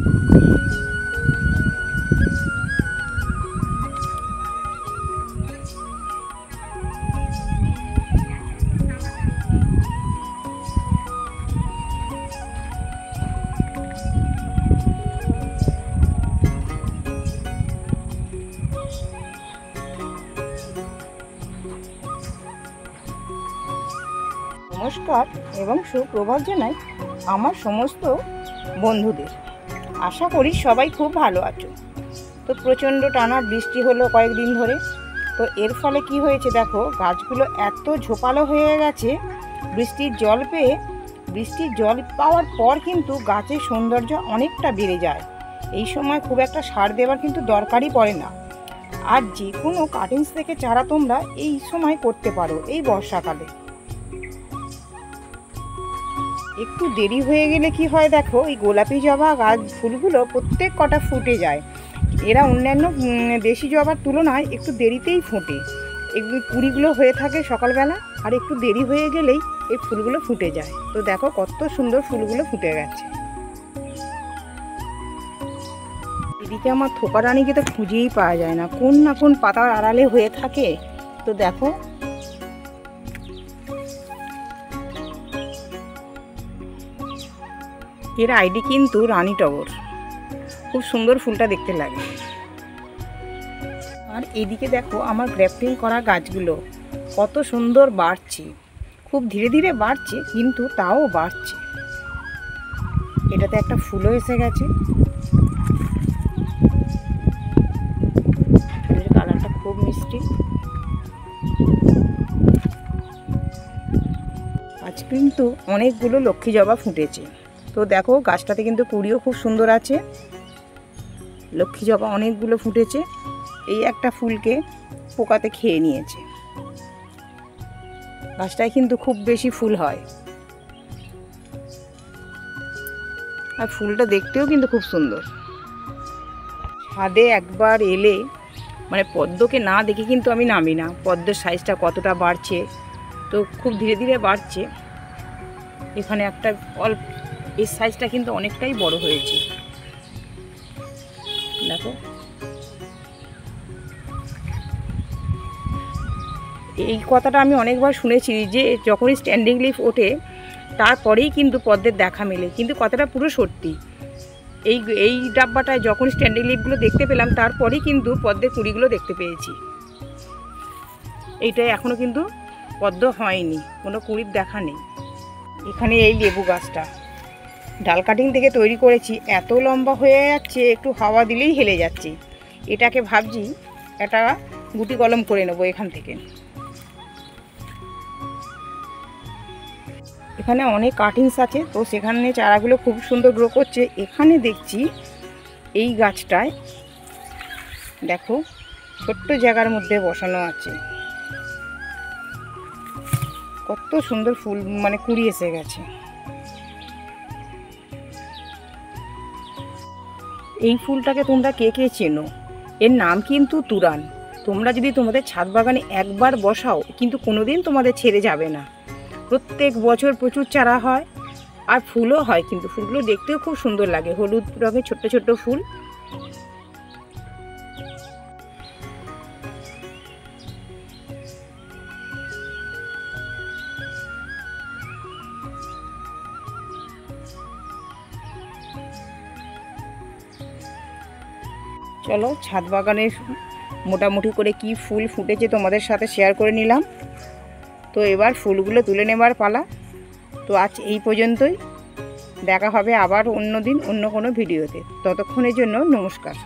নমস্কার এবং সুপ্রভাত জানাই আমার সমস্ত বন্ধুদের। আশা করি সবাই খুব ভালো আছো। তো প্রচণ্ড টানা বৃষ্টি হলো কয়েকদিন ধরে। তো এর ফলে কি হয়েছে দেখো, গাছগুলো এত ঝোপালো হয়ে গেছে। বৃষ্টির জল পাওয়ার পর কিন্তু গাছের সৌন্দর্য অনেকটা বেড়ে যায়। এই সময় খুব একটা সার দেওয়ার কিন্তু দরকারই পড়ে না। আর যে কোনো কাটিংস থেকে চারা তোমরা এই সময় করতে পারো, এই বর্ষাকালে। একটু দেরি হয়ে গেলে কি হয় দেখো, এই গোলাপি জবা গাছ ফুলগুলো প্রত্যেক কটা ফুটে যায়। এরা অন্যান্য দেশি জবার তুলনায় একটু দেরিতেই ফোটে। এগুলো কুড়িগুলো হয়ে থাকে সকালবেলা, আর একটু দেরি হয়ে গেলেই এই ফুলগুলো ফুটে যায়। তো দেখো কত সুন্দর ফুলগুলো ফুটে গেছে। এদিকে আমার থোকা রানীকে তো খুঁজেই পাওয়া যায় না, কোন না কোন পাতার আড়ালে হয়ে থাকে। তো দেখো এর আইডি কিন্তু রানী টগর, খুব সুন্দর ফুলটা দেখতে লাগে। আর এদিকে দেখো আমার গ্রাফটিং করা গাছগুলো কত সুন্দর বাড়ছে, খুব ধীরে ধীরে বাড়ছে কিন্তু তাও বাড়ছে। এটাতে একটা ফুলও এসে গেছে, এর কালারটা খুব মিষ্টি। আজ কিন্তু অনেকগুলো লক্ষ্মী জবা ফুটেছে। তো দেখো গাছটাতে কিন্তু কুড়িও খুব সুন্দর আছে, লক্ষ্মী জবা অনেকগুলো ফুটেছে। এই একটা ফুলকে পোকাতে খেয়ে নিয়েছে। গাছটায় কিন্তু খুব বেশি ফুল হয়, আর ফুলটা দেখতেও কিন্তু খুব সুন্দর। ছাদে একবার এলে মানে পদ্মকে না দেখে কিন্তু আমি নামি না, পদ্মের সাইজটা কতটা বাড়ছে। তো খুব ধীরে ধীরে বাড়ছে। এখানে একটা অল্প, এই সাইজটা কিন্তু অনেকটাই বড় হয়েছে দেখো। এই কথাটা আমি অনেকবার শুনেছি যে যখনই স্ট্যান্ডিং লিফ ওঠে তারপরেই কিন্তু পদ্মের দেখা মেলে, কিন্তু কথাটা পুরো সত্যি। এই ডাব্বাটায় যখন স্ট্যান্ডিং লিফগুলো দেখতে পেলাম তারপরেই কিন্তু পদ্মের কুড়িগুলো দেখতে পেয়েছি। এইটাই এখনও কিন্তু পদ্ম হয়নি, কোনো কুড়ির দেখা নেই। এখানে এই লেবু গাছটা ডাল কাটিং থেকে তৈরি করেছি, এত লম্বা হয়ে যাচ্ছে, একটু হাওয়া দিলেই হেলে যাচ্ছে। এটাকে ভাবছি একটা গুটি কলম করে নেবো এখান থেকে। এখানে অনেক কাটিংস আছে, তো সেখানে চারাগুলো খুব সুন্দর গ্রো করছে। এখানে দেখছি এই গাছটায় দেখো ছোট্ট জায়গার মধ্যে বসানো আছে, কত সুন্দর ফুল মানে কুড়ি এসে গেছে। এই ফুলটাকে তোমরা কে কে চেনো? এর নাম কিন্তু তুরান। তোমরা যদি তোমাদের ছাদ বাগানে একবার বসাও কিন্তু কোনোদিন তোমাদের ছেড়ে যাবে না। প্রত্যেক বছর প্রচুর চারা হয় আর ফুলও হয়, কিন্তু ফুলগুলো দেখতেও খুব সুন্দর লাগে, হলুদ রঙের ছোট্ট ছোট্ট ফুল। চলো ছাদ বাগানের মোটামুটি করে কি ফুল ফুটেছে তোমাদের সাথে শেয়ার করে নিলাম। তো এবার ফুলগুলো তুলে নেবার পালা। তো আজ এই পর্যন্তই, দেখা হবে আবার অন্য দিন অন্য কোনো ভিডিওতে। ততক্ষণের জন্য নমস্কার।